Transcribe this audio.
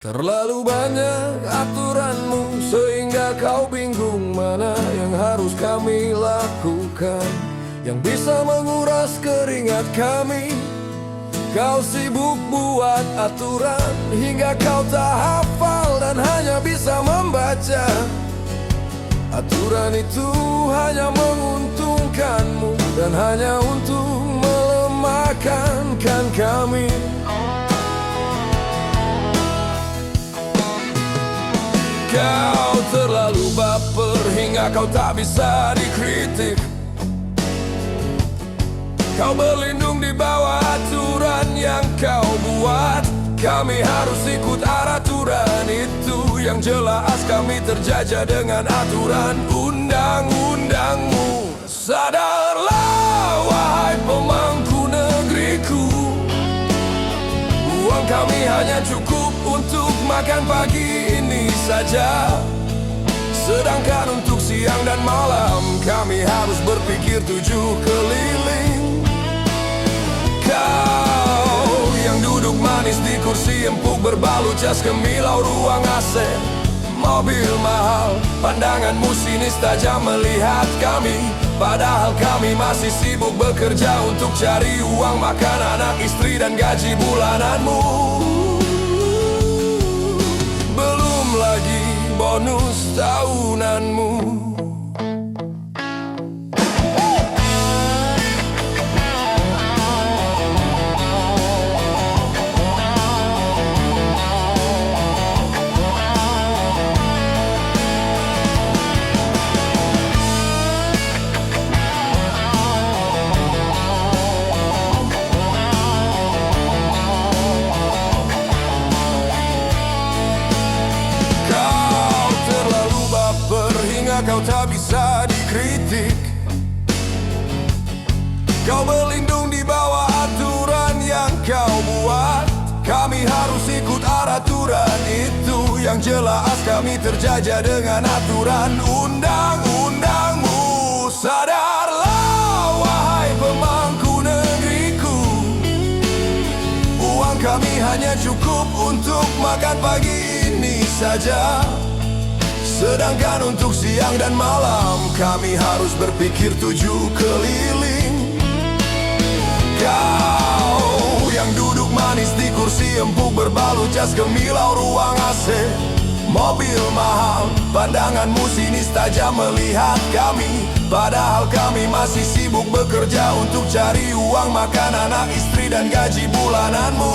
Terlalu banyak aturanmu sehingga kau bingung mana yang harus kami lakukan, yang bisa menguras keringat kami. Kau sibuk buat aturan hingga kau tak hafal dan hanya bisa membaca. Aturan itu hanya menguntungkanmu dan hanya untuk melemahkan kami. Kau terlalu baper hingga kau tak bisa dikritik. Kau berlindung di bawah aturan yang kau buat. Kami harus ikut aturan itu, yang jelas kami terjajah dengan aturan undang-undangmu. Sadarlah wahai pemangku negeriku, uang kami hanya cukup untuk makan pagi ini saja. Sedangkan untuk siang dan malam kami harus berpikir 7 keliling. Kau yang duduk manis di kursi empuk berbalut jas kemilau ruang AC, mobil mahal, pandanganmu sinis tajam melihat kami. Padahal kami masih sibuk bekerja untuk cari uang makan anak istri dan gaji bulananmu. Belum lagi bonus tahunanmu. Kau tak bisa dikritik. Kau berlindung di bawah aturan yang kau buat. Kami harus ikut aturan itu, yang jelas kami terjajah dengan aturan undang-undangmu. Sadarlah wahai pemangku negeriku, uang kami hanya cukup untuk makan pagi ini saja. Sedangkan untuk siang dan malam kami harus berpikir 7 keliling. Kau yang duduk manis di kursi empuk berbalut jas kemilau ruang AC, mobil mahal, pandanganmu sinis tajam melihat kami. Padahal kami masih sibuk bekerja untuk cari uang makan anak istri dan gaji bulananmu.